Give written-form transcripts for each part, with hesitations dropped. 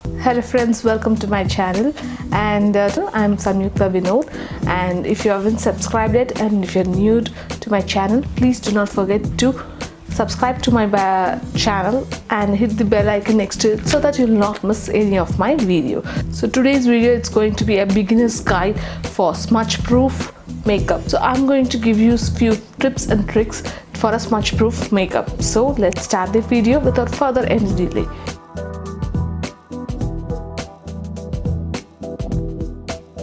Hello friends, welcome to my channel, and I'm Samyuktha Vinod. And if you haven't subscribed yet and if you're new to my channel, please do not forget to subscribe to my channel and hit the bell icon next to it so that you'll not miss any of my video. So today's video is going to be a beginner's guide for smudge proof makeup. So I'm going to give you a few tips and tricks for a smudge proof makeup. So let's start the video without further any delay.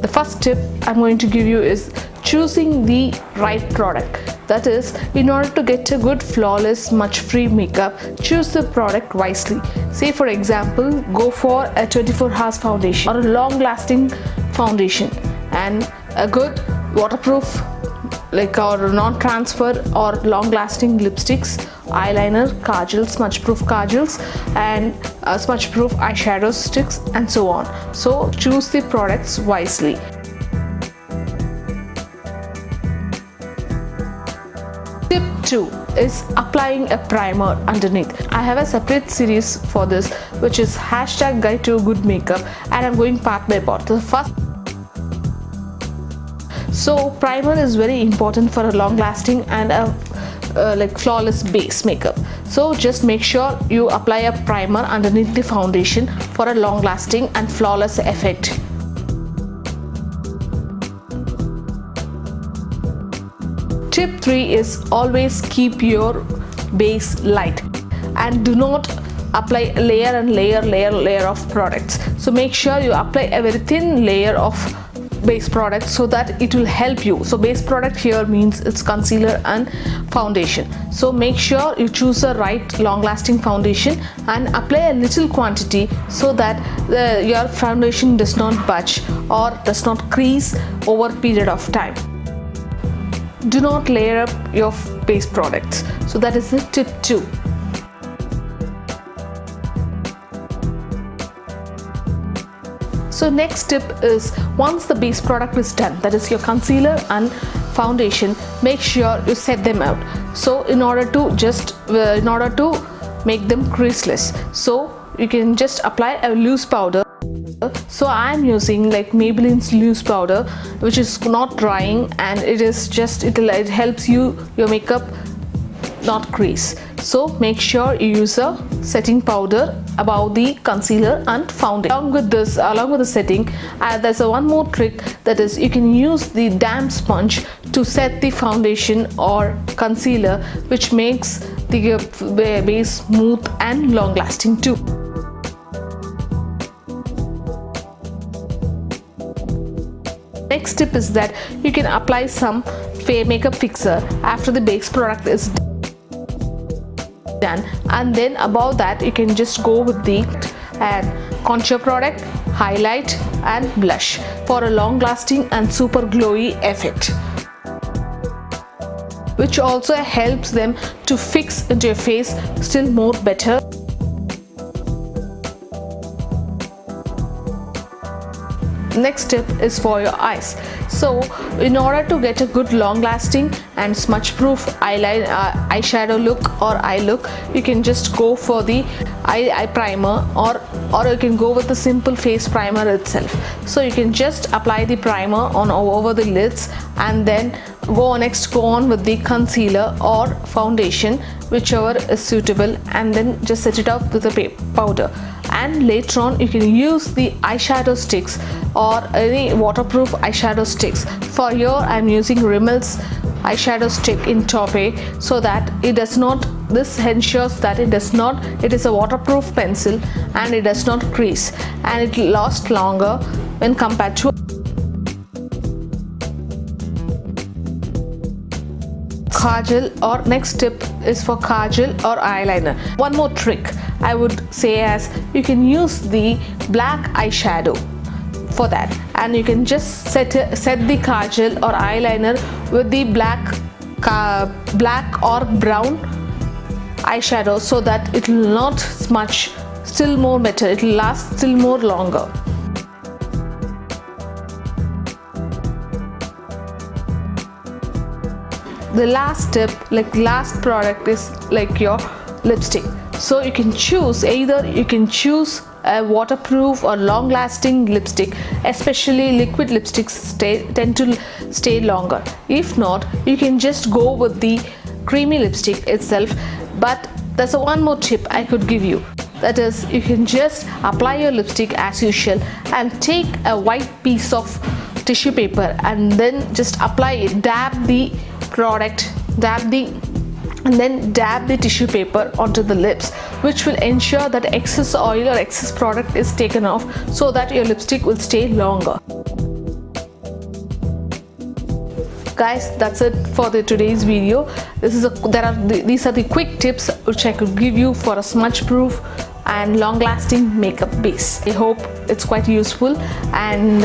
The first tip I'm going to give you is choosing the right product. That is, in order to get a good flawless smudge-free makeup, choose the product wisely. Say for example, go for a 24 hours foundation or a long-lasting foundation and a good waterproof or non-transfer or long-lasting lipsticks, eyeliner, kajal, smudge-proof kajals, and smudge-proof eyeshadow sticks, and so on. So choose the products wisely. Tip 2 is applying a primer underneath. I have a separate series for this, which is #Guide to a Good Makeup, and I'm going part by part. So primer is very important for a long-lasting and a flawless base makeup. So just make sure you apply a primer underneath the foundation for a long-lasting and flawless effect. Tip 3 is always keep your base light and do not apply layer and layer of products. So make sure you apply a very thin layer of base product so that it will help you. So base product here means it's concealer and foundation. So make sure you choose the right long-lasting foundation and apply a little quantity so that your foundation does not budge or does not crease over a period of time. Do not layer up your base products. So that is the tip 2. So next tip is, once the base product is done, that is your concealer and foundation, make sure you set them out. So in order to make them creaseless, so you can just apply a loose powder. So I'm using Maybelline's loose powder, which is not drying, and it helps your makeup not crease. So make sure you use a setting powder above the concealer and foundation. Along with the setting, there's one more trick, that is, you can use the damp sponge to set the foundation or concealer, which makes the base smooth and long lasting too. Next tip is that you can apply some makeup fixer after the base product is done, and then above that you can just go with the contour product, highlight and blush for a long lasting and super glowy effect, which also helps them to fix into your face still more better. Next tip is for your eyes. So in order to get a good long lasting and smudge proof eyeshadow look or eye look, you can just go for the eye primer, or you can go with the simple face primer itself. So you can just apply the primer over the lids and then go on with the concealer or foundation, whichever is suitable, and then just set it up with a powder. And later on you can use the eyeshadow sticks or any waterproof eyeshadow sticks. For here I'm using Rimmel's eyeshadow stick in Taupe, so that this ensures that it is a waterproof pencil and it does not crease, and it lasts longer when compared to kajal. Or next tip is for kajal or eyeliner. One more trick I would say, as you can use the black eyeshadow for that, and you can just set the kajal or eyeliner with the black or brown eyeshadow, so that it will not smudge still more better, it will last still more longer. The last tip, last product, is your lipstick. So you can choose a waterproof or long lasting lipstick, especially liquid lipsticks tend to stay longer. If not, you can just go with the creamy lipstick itself. But there's one more tip I could give you. That is, you can just apply your lipstick as usual and take a white piece of tissue paper and then just apply it, dab the tissue paper onto the lips, which will ensure that excess oil or excess product is taken off so that your lipstick will stay longer. Guys, that's it for today's video. These are the quick tips which I could give you for a smudge proof and long lasting makeup base. I hope it's quite useful, and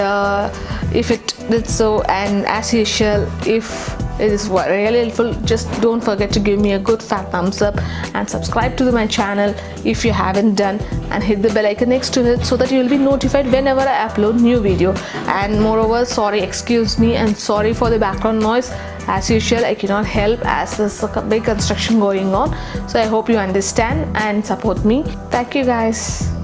if it did so, and as usual, if it is really helpful, just don't forget to give me a good fat thumbs up and subscribe to my channel if you haven't done, and hit the bell icon next to it so that you will be notified whenever I upload new video. And moreover, excuse me and sorry for the background noise. As usual, I cannot help as there's a big construction going on, so I hope you understand and support me. Thank you guys.